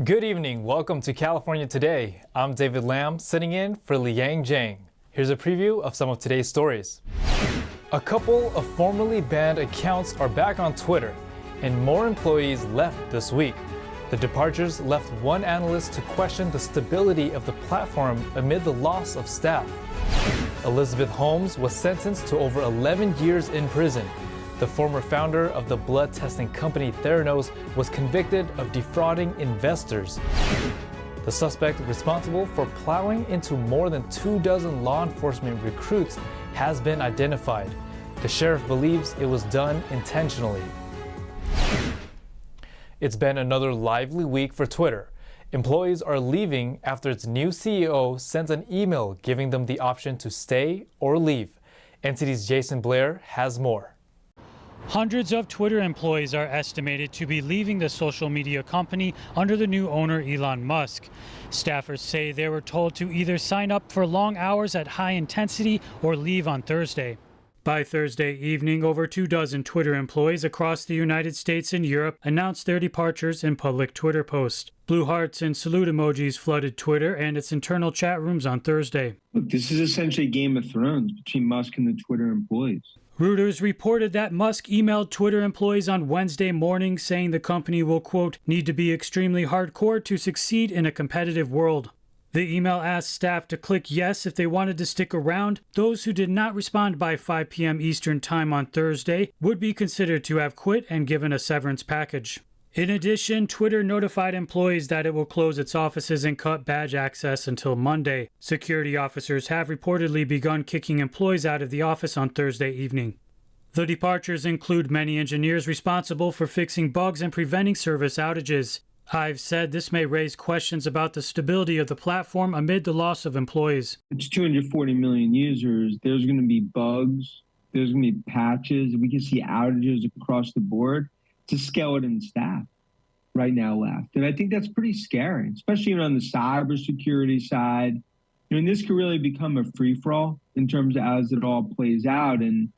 Good evening. Welcome to California Today. I'm David Lam, sitting in for Liang Zhang. Here's a preview of some of today's stories. A couple of formerly banned accounts are back on Twitter, and more employees left this week. The departures left one analyst to question the stability of the platform amid the loss of staff. Elizabeth Holmes was sentenced to over 11 years in prison. The former founder of the blood testing company Theranos was convicted of defrauding investors. The suspect responsible for plowing into more than 24 law enforcement recruits has been identified. The sheriff believes it was done intentionally. It's been another lively week for Twitter. Employees are leaving after its new CEO sends an email giving them the option to stay or leave. NTD's Jason Blair has more. Hundreds of Twitter employees are estimated to be leaving the social media company under the new owner Elon Musk. Staffers say they were told to either sign up for long hours at high intensity or leave on Thursday. By Thursday evening, over 24 Twitter employees across the United States and Europe announced their departures in public Twitter posts. Blue hearts and salute emojis flooded Twitter and its internal chat rooms on Thursday. Look, this is essentially Game of Thrones between Musk and the Twitter employees. Reuters reported that Musk emailed Twitter employees on Wednesday morning saying the company will, quote, need to be extremely hardcore to succeed in a competitive world. The email asked staff to click yes if they wanted to stick around. Those who did not respond by 5 p.m. Eastern Time on Thursday would be considered to have quit and given a severance package. In addition, Twitter notified employees that it will close its offices and cut badge access until Monday. Security officers have reportedly begun kicking employees out of the office on Thursday evening. The departures include many engineers responsible for fixing bugs and preventing service outages. I've said this may raise questions about the stability of the platform amid the loss of employees. It's 240 million users. There's going to be bugs. There's going to be patches. We can see outages across the board. It's a skeleton staff right now left. And I think that's pretty scary, especially on the cybersecurity side. And this could really become a free-for-all in terms of as it all plays out. And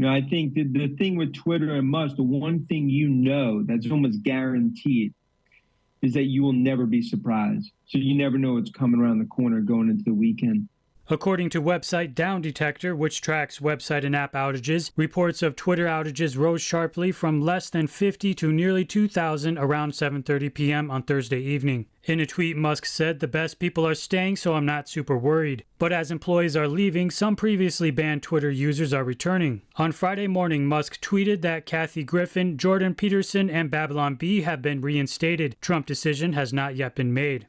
I think that the thing with Twitter and Musk, the one thing that's almost guaranteed is that you will never be surprised. So you never know what's coming around the corner going into the weekend. According to website Down Detector, which tracks website and app outages, reports of Twitter outages rose sharply from less than 50 to nearly 2,000 around 7:30 p.m. on Thursday evening. In a tweet, Musk said, "The best people are staying, so I'm not super worried." But as employees are leaving, some previously banned Twitter users are returning. On Friday morning, Musk tweeted that Kathy Griffin, Jordan Peterson, and Babylon Bee have been reinstated. Trump decision has not yet been made.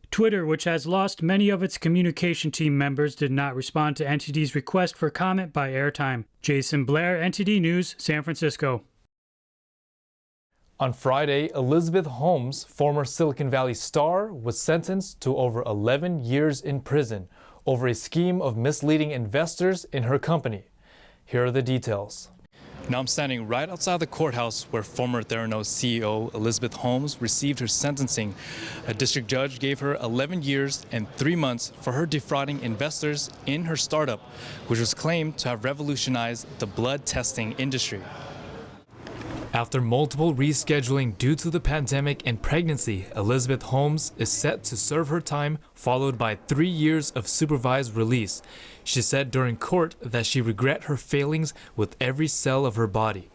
Twitter, which has lost many of its communication team members, did not respond to NTD's request for comment by airtime. Jason Blair, NTD News, San Francisco. On Friday, Elizabeth Holmes, former Silicon Valley star, was sentenced to over 11 years in prison over a scheme of misleading investors in her company. Here are the details. Now I'm standing right outside the courthouse where former Theranos CEO Elizabeth Holmes received her sentencing. A district judge gave her 11 years and 3 months for her defrauding investors in her startup, which was claimed to have revolutionized the blood testing industry. After multiple rescheduling due to the pandemic and pregnancy, Elizabeth Holmes is set to serve her time, followed by 3 years of supervised release. She said during court that she regret her failings with every cell of her body.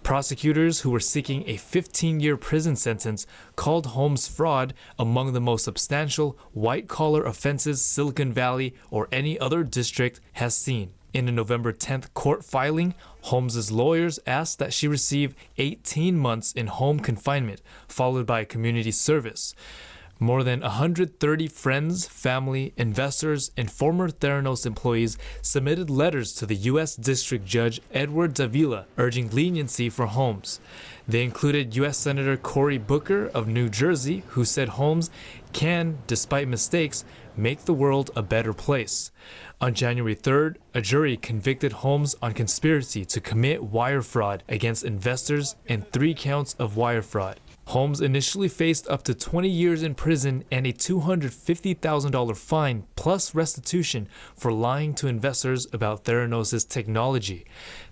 Prosecutors who were seeking a 15-year prison sentence called Holmes' fraud among the most substantial white-collar offenses Silicon Valley or any other district has seen. In a November 10th court filing, Holmes' lawyers asked that she receive 18 months in home confinement, followed by community service. More than 130 friends, family, investors, and former Theranos employees submitted letters to the U.S. District Judge Edward Davila urging leniency for Holmes. They included U.S. Senator Cory Booker of New Jersey, who said Holmes can, despite mistakes, make the world a better place. On January 3rd, a jury convicted Holmes on conspiracy to commit wire fraud against investors and 3 counts of wire fraud. Holmes initially faced up to 20 years in prison and a $250,000 fine plus restitution for lying to investors about Theranos' technology.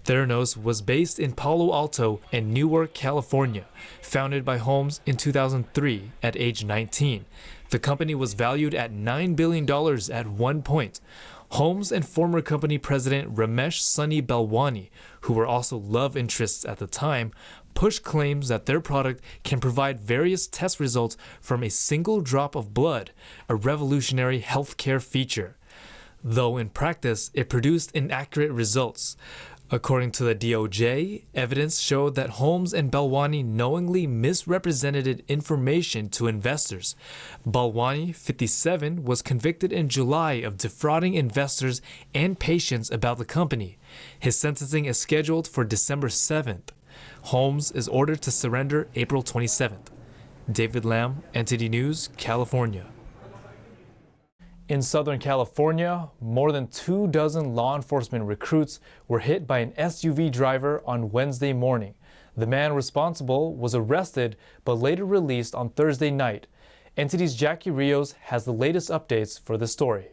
Theranos was based in Palo Alto and Newark, California, founded by Holmes in 2003 at age 19. The company was valued at $9 billion at one point. Holmes and former company president Ramesh Sunny Balwani, who were also love interests at the time, pushed claims that their product can provide various test results from a single drop of blood, a revolutionary healthcare feature. Though in practice, it produced inaccurate results. According to the DOJ, evidence showed that Holmes and Balwani knowingly misrepresented information to investors. Balwani, 57, was convicted in July of defrauding investors and patients about the company. His sentencing is scheduled for December 7th. Holmes is ordered to surrender April 27th. David Lamb, NTD News, California. In Southern California, more than 24 law enforcement recruits were hit by an SUV driver on Wednesday morning. The man responsible was arrested but later released on Thursday night. NTD's Jackie Rios has the latest updates for the story.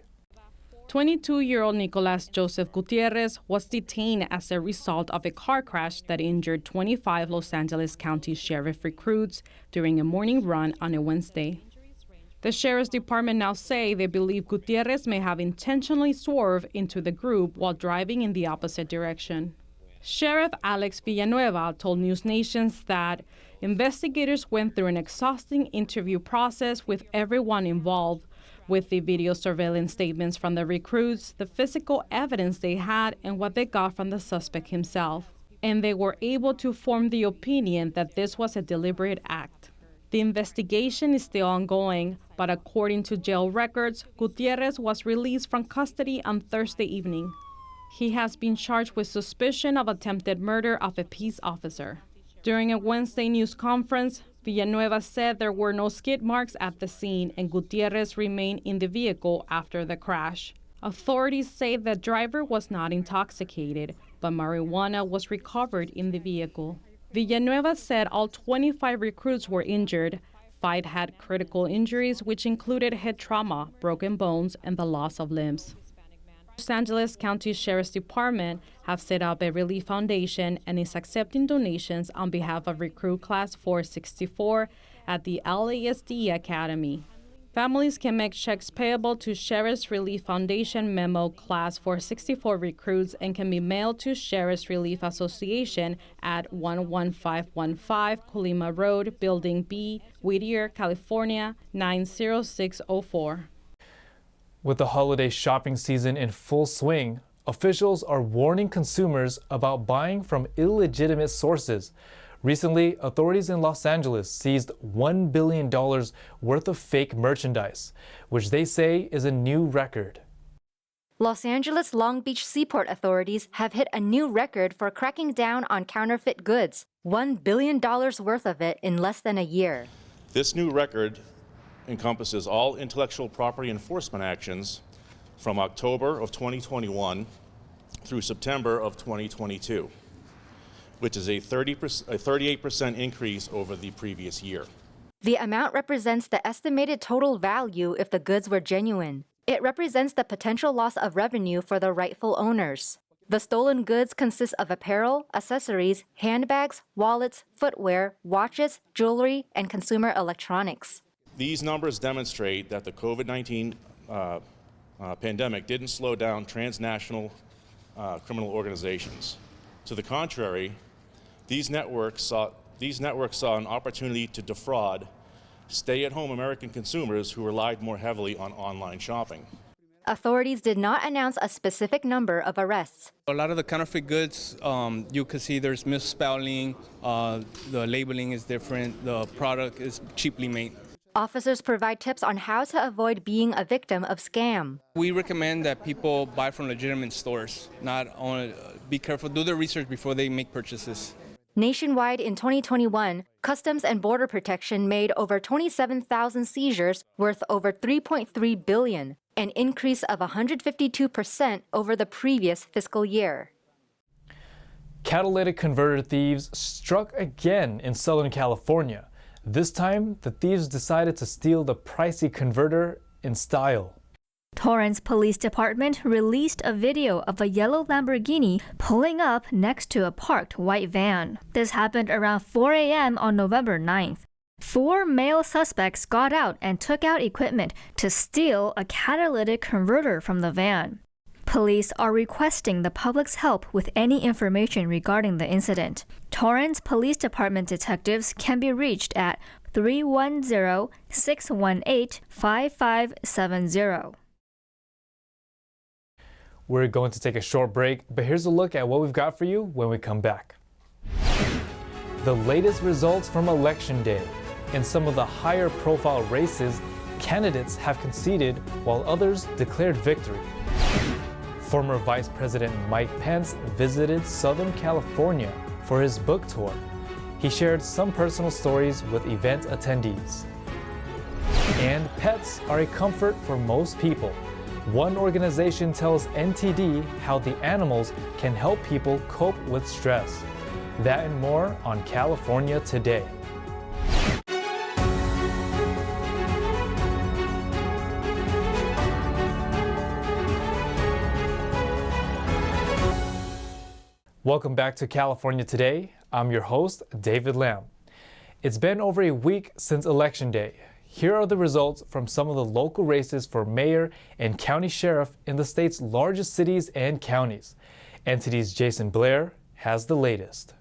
22-year-old Nicolas Joseph Gutierrez was detained as a result of a car crash that injured 25 Los Angeles County Sheriff recruits during a morning run on a Wednesday. The Sheriff's Department now say they believe Gutierrez may have intentionally swerved into the group while driving in the opposite direction. Sheriff Alex Villanueva told News Nations that investigators went through an exhausting interview process with everyone involved, with the video surveillance statements from the recruits, the physical evidence they had, and what they got from the suspect himself. And they were able to form the opinion that this was a deliberate act. The investigation is still ongoing, but according to jail records, Gutierrez was released from custody on Thursday evening. He has been charged with suspicion of attempted murder of a peace officer. During a Wednesday news conference, Villanueva said there were no skid marks at the scene and Gutierrez remained in the vehicle after the crash. Authorities say the driver was not intoxicated, but marijuana was recovered in the vehicle. Villanueva said all 25 recruits were injured. 5 had critical injuries, which included head trauma, broken bones, and the loss of limbs. Los Angeles County Sheriff's Department have set up a relief foundation and is accepting donations on behalf of recruit class 464 at the LASD Academy. Families can make checks payable to Sheriff's Relief Foundation Memo Class 464 recruits and can be mailed to Sheriff's Relief Association at 11515 Colima Road, Building B, Whittier, California, 90604. With the holiday shopping season in full swing, officials are warning consumers about buying from illegitimate sources. Recently, authorities in Los Angeles seized $1 billion worth of fake merchandise, which they say is a new record. Los Angeles Long Beach Seaport authorities have hit a new record for cracking down on counterfeit goods, $1 billion worth of it in less than a year. This new record encompasses all intellectual property enforcement actions from October of 2021 through September of 2022, which is a 38% increase over the previous year. The amount represents the estimated total value if the goods were genuine. It represents the potential loss of revenue for the rightful owners. The stolen goods consist of apparel, accessories, handbags, wallets, footwear, watches, jewelry, and consumer electronics. These numbers demonstrate that the COVID-19 pandemic didn't slow down transnational criminal organizations. To the contrary, these networks saw an opportunity to defraud stay-at-home American consumers who relied more heavily on online shopping. Authorities did not announce a specific number of arrests. A lot of the counterfeit goods, you can see there's misspelling, the labeling is different, the product is cheaply made. Officers provide tips on how to avoid being a victim of scam. We recommend that people buy from legitimate stores, be careful, do their research before they make purchases. Nationwide in 2021, Customs and Border Protection made over 27,000 seizures worth over $3.3 billion, an increase of 152% over the previous fiscal year. Catalytic converter thieves struck again in Southern California. This time, the thieves decided to steal the pricey converter in style. Torrance Police Department released a video of a yellow Lamborghini pulling up next to a parked white van. This happened around 4 a.m. on November 9th. 4 male suspects got out and took out equipment to steal a catalytic converter from the van. Police are requesting the public's help with any information regarding the incident. Torrance Police Department detectives can be reached at 310-618-5570. We're going to take a short break, but here's a look at what we've got for you when we come back. The latest results from Election Day. In some of the higher profile races, candidates have conceded while others declared victory. Former Vice President Mike Pence visited Southern California for his book tour. He shared some personal stories with event attendees. And pets are a comfort for most people. One organization tells NTD how the animals can help people cope with stress. That and more on California Today. Welcome back to California Today. I'm your host, David Lamb. It's been over a week since Election Day. Here are the results from some of the local races for mayor and county sheriff in the state's largest cities and counties. NTD's Jason Blair has the latest.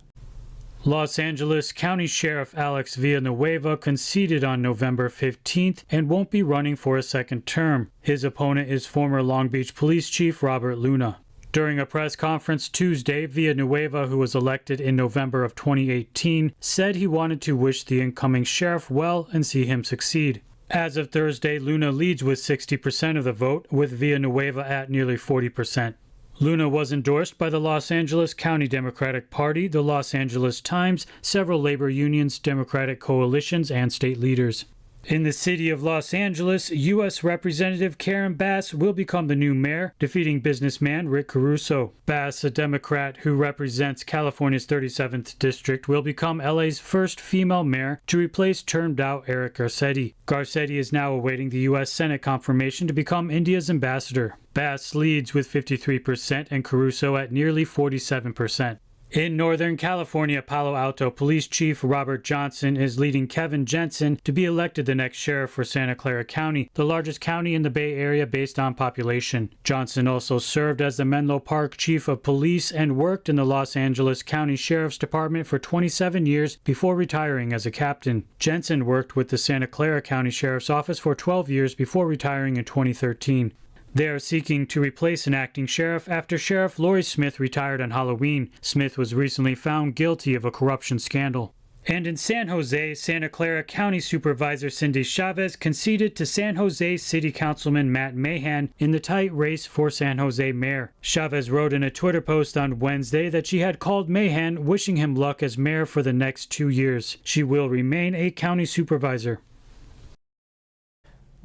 Los Angeles County Sheriff Alex Villanueva conceded on November 15th and won't be running for a second term. His opponent is former Long Beach Police Chief Robert Luna. During a press conference Tuesday, Villanueva, who was elected in November of 2018, said he wanted to wish the incoming sheriff well and see him succeed. As of Thursday, Luna leads with 60% of the vote, with Villanueva at nearly 40%. Luna was endorsed by the Los Angeles County Democratic Party, the Los Angeles Times, several labor unions, Democratic coalitions, and state leaders. In the city of Los Angeles, U.S. Representative Karen Bass will become the new mayor, defeating businessman Rick Caruso. Bass, a Democrat who represents California's 37th district, will become LA's first female mayor to replace termed-out Eric Garcetti. Garcetti is now awaiting the U.S. Senate confirmation to become India's ambassador. Bass leads with 53% and Caruso at nearly 47%. In Northern California, Palo Alto Police Chief Robert Johnson is leading Kevin Jensen to be elected the next sheriff for Santa Clara County, the largest county in the Bay Area based on population. Johnson also served as the Menlo Park Chief of Police and worked in the Los Angeles County Sheriff's Department for 27 years before retiring as a captain. Jensen worked with the Santa Clara County Sheriff's Office for 12 years before retiring in 2013. They are seeking to replace an acting sheriff after Sheriff Lori Smith retired on Halloween. Smith was recently found guilty of a corruption scandal. And in San Jose, Santa Clara County Supervisor Cindy Chavez conceded to San Jose City Councilman Matt Mahan in the tight race for San Jose mayor. Chavez wrote in a Twitter post on Wednesday that she had called Mahan, wishing him luck as mayor for the next 2 years. She will remain a county supervisor.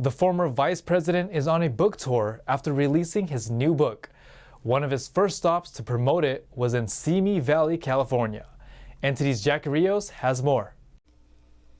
The former vice president is on a book tour after releasing his new book. One of his first stops to promote it was in Simi Valley, California. NTD's Jackie Rios has more.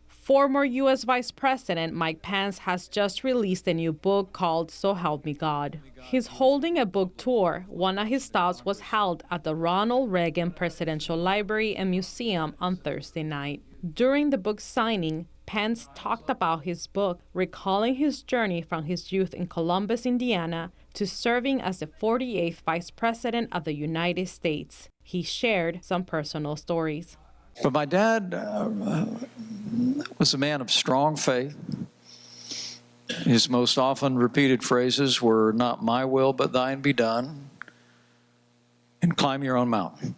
Former U.S. Vice President Mike Pence has just released a new book called So Help Me God. He's holding a book tour. One of his stops was held at the Ronald Reagan Presidential Library and Museum on Thursday night. During the book signing, Pence talked about his book, recalling his journey from his youth in Columbus, Indiana, to serving as the 48th Vice President of the United States. He shared some personal stories. But my dad was a man of strong faith. His most often repeated phrases were, "Not my will, but thine be done," and "Climb your own mountain."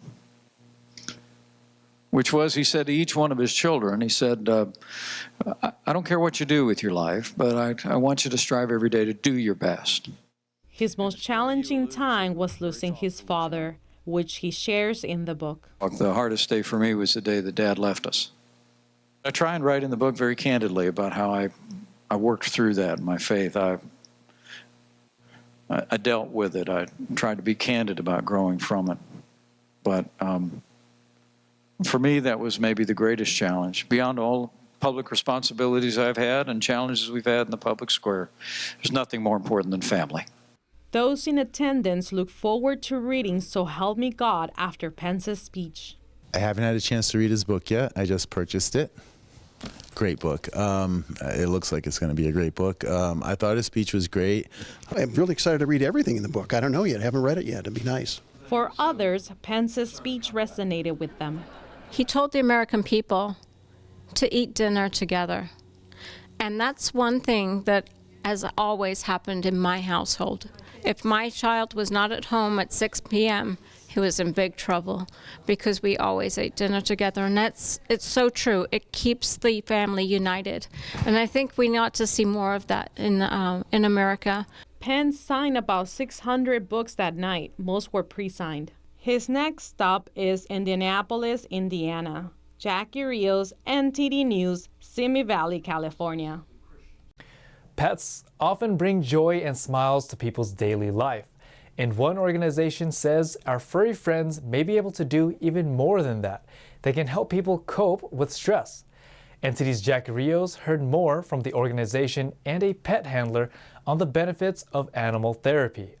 Which was, he said to each one of his children, he said, I don't care what you do with your life, but I want you to strive every day to do your best. His most challenging time was losing his father, which he shares in the book. The hardest day for me was the day that Dad left us. I try and write in the book very candidly about how I worked through that in my faith. I dealt with it. I tried to be candid about growing from it. But for me, that was maybe the greatest challenge. Beyond all public responsibilities I've had and challenges we've had in the public square. There's nothing more important than family. Those in attendance look forward to reading So Help Me God after Pence's speech. I haven't had a chance to read his book yet. I just purchased it. Great book. It looks like it's going to be a great book. I thought his speech was great. I'm really excited to read everything in the book. I don't know yet. I haven't read it yet. It'd be nice. For others, Pence's speech resonated with them. He told the American people to eat dinner together. And that's one thing that has always happened in my household. If my child was not at home at 6 p.m., he was in big trouble because we always ate dinner together. And it's so true. It keeps the family united. And I think we ought to see more of that in America. Pence signed about 600 books that night. Most were pre-signed. His next stop is Indianapolis, Indiana. Jackie Rios, NTD News, Simi Valley, California. Pets often bring joy and smiles to people's daily life. And one organization says our furry friends may be able to do even more than that. They can help people cope with stress. NTD's Jackie Rios heard more from the organization and a pet handler on the benefits of animal therapy.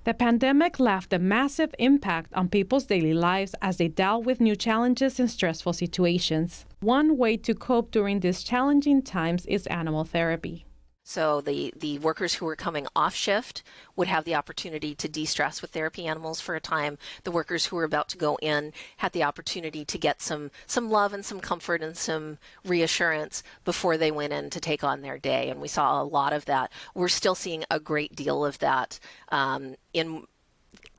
The pandemic left a massive impact on people's daily lives as they dealt with new challenges and stressful situations. One way to cope during these challenging times is animal therapy. So the workers who were coming off shift would have the opportunity to de-stress with therapy animals for a time. The workers who were about to go in had the opportunity to get some love and some comfort and some reassurance before they went in to take on their day. And we saw a lot of that. We're still seeing a great deal of that.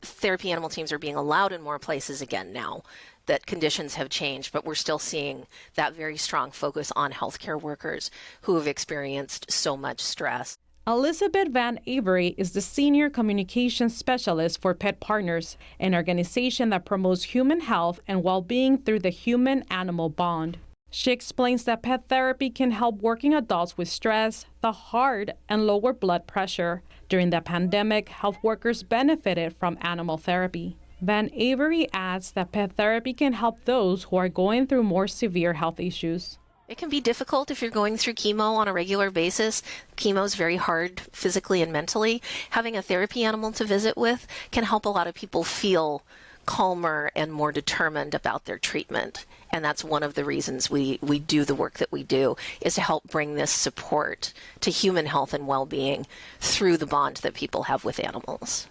Therapy animal teams are being allowed in more places again now that conditions have changed, but we're still seeing that very strong focus on healthcare workers who have experienced so much stress. Elizabeth Van Avery is the Senior Communications Specialist for Pet Partners, an organization that promotes human health and well-being through the human-animal bond. She explains that pet therapy can help working adults with stress, the heart, and lower blood pressure. During the pandemic, health workers benefited from animal therapy. Van Avery adds that pet therapy can help those who are going through more severe health issues. It can be difficult if you're going through chemo on a regular basis. Chemo is very hard physically and mentally. Having a therapy animal to visit with can help a lot of people feel calmer and more determined about their treatment. And that's one of the reasons we do the work that we do, is to help bring this support to human health and well-being through the bond that people have with animals.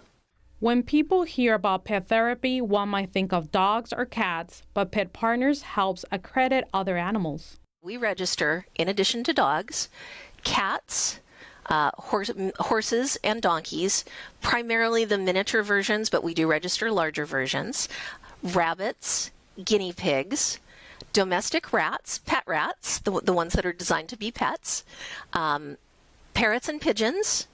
When people hear about pet therapy, one might think of dogs or cats, but Pet Partners helps accredit other animals. We register, in addition to dogs, cats, horses and donkeys, primarily the miniature versions, but we do register larger versions, rabbits, guinea pigs, domestic rats, pet rats, the ones that are designed to be pets, parrots and pigeons,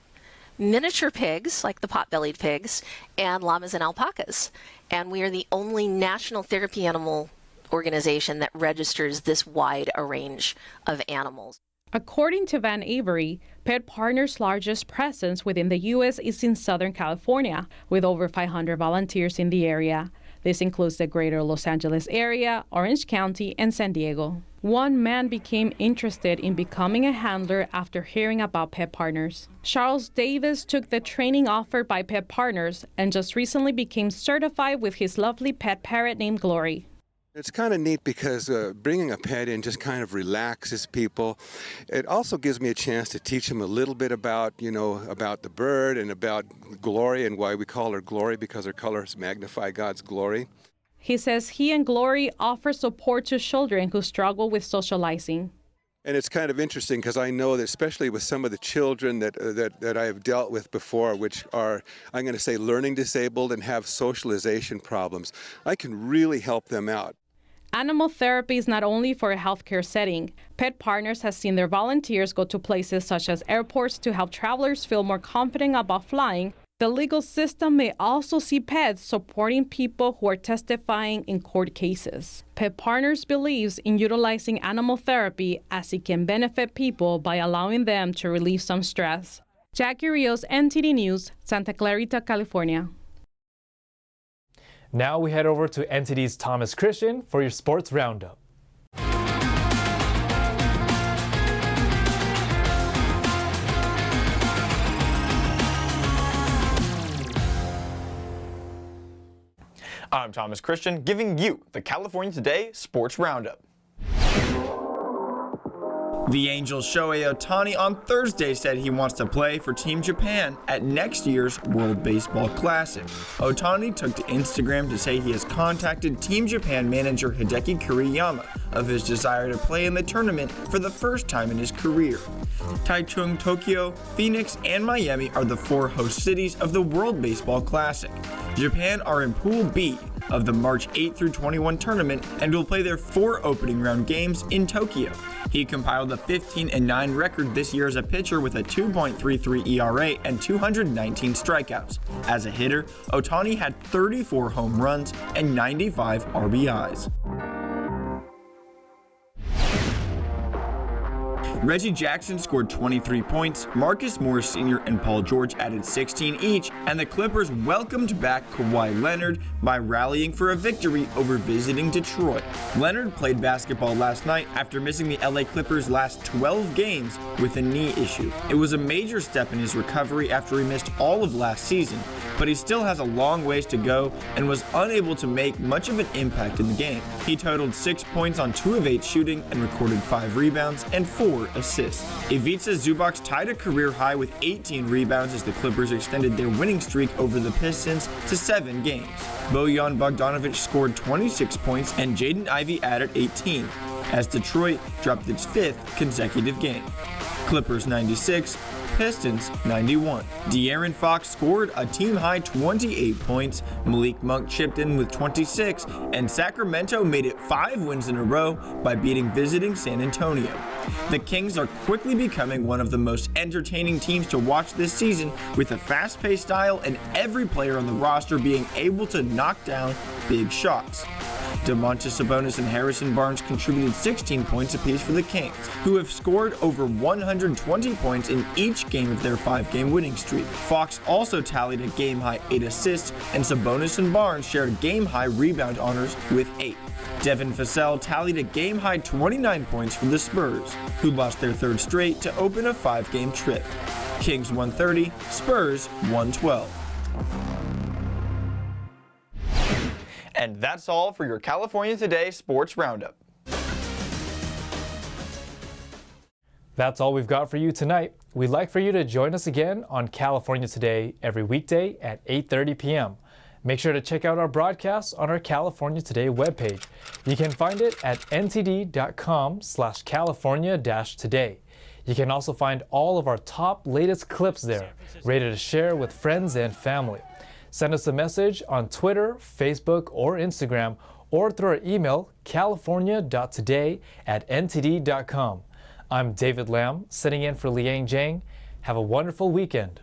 miniature pigs, like the pot-bellied pigs, and llamas and alpacas. And we are the only national therapy animal organization that registers this wide a range of animals. According to Van Avery, Pet Partners' largest presence within the U.S. is in Southern California, with over 500 volunteers in the area. This includes the greater Los Angeles area, Orange County, and San Diego. One man became interested in becoming a handler after hearing about Pet Partners. Charles Davis took the training offered by Pet Partners and just recently became certified with his lovely pet parrot named Glory. It's kind of neat because bringing a pet in just kind of relaxes people. It also gives me a chance to teach them a little bit about, about the bird and about Glory and why we call her Glory, because her colors magnify God's glory. He says he and Glory offer support to children who struggle with socializing. And it's kind of interesting because I know that especially with some of the children that I have dealt with before, which are, I'm going to say, learning disabled and have socialization problems, I can really help them out. Animal therapy is not only for a healthcare setting. Pet Partners has seen their volunteers go to places such as airports to help travelers feel more confident about flying. The legal system may also see pets supporting people who are testifying in court cases. Pet Partners believes in utilizing animal therapy as it can benefit people by allowing them to relieve some stress. Jackie Rios, NTD News, Santa Clarita, California. Now we head over to NTD's Thomas Christian for your sports roundup. I'm Thomas Christian, giving you the California Today Sports Roundup. The Angels' Shohei Ohtani on Thursday said he wants to play for Team Japan at next year's World Baseball Classic. Ohtani took to Instagram to say he has contacted Team Japan manager Hideki Kuriyama of his desire to play in the tournament for the first time in his career. Taichung, Tokyo, Phoenix, and Miami are the 4 host cities of the World Baseball Classic. Japan are in Pool B of the March 8 through 21 tournament and will play their 4 opening round games in Tokyo. He compiled a 15-9 record this year as a pitcher with a 2.33 ERA and 219 strikeouts. As a hitter, Ohtani had 34 home runs and 95 RBIs. Reggie Jackson scored 23 points, Marcus Morris Sr. and Paul George added 16 each, and the Clippers welcomed back Kawhi Leonard by rallying for a victory over visiting Detroit. Leonard played basketball last night after missing the LA Clippers' last 12 games with a knee issue. It was a major step in his recovery after he missed all of last season, but he still has a long ways to go and was unable to make much of an impact in the game. He totaled 6 points on 2 of 8 shooting and recorded 5 rebounds and 4 assists. Ivica Zubac tied a career high with 18 rebounds as the Clippers extended their winning streak over the Pistons to 7 games. Bojan Bogdanovic scored 26 points and Jaden Ivey added 18, as Detroit dropped its 5th consecutive game. Clippers 96, Pistons 91. De'Aaron Fox scored a team-high 28 points, Malik Monk chipped in with 26, and Sacramento made it 5 wins in a row by beating visiting San Antonio. The Kings are quickly becoming one of the most entertaining teams to watch this season, with a fast-paced style and every player on the roster being able to knock down big shots. Domantas Sabonis and Harrison Barnes contributed 16 points apiece for the Kings, who have scored over 120 points in each game of their 5-game winning streak. Fox also tallied a game-high 8 assists, and Sabonis and Barnes shared game-high rebound honors with 8. Devin Vassell tallied a game-high 29 points for the Spurs, who lost their 3rd straight to open a 5-game trip. Kings 130, Spurs 112. And that's all for your California Today Sports Roundup. That's all we've got for you tonight. We'd like for you to join us again on California Today every weekday at 8:30 p.m. Make sure to check out our broadcasts on our California Today webpage. You can find it at ntd.com/California-Today. You can also find all of our top latest clips there, ready to share with friends and family. Send us a message on Twitter, Facebook, or Instagram, or through our email, california.today@ntd.com. I'm David Lam, sitting in for Liang Zhang. Have a wonderful weekend.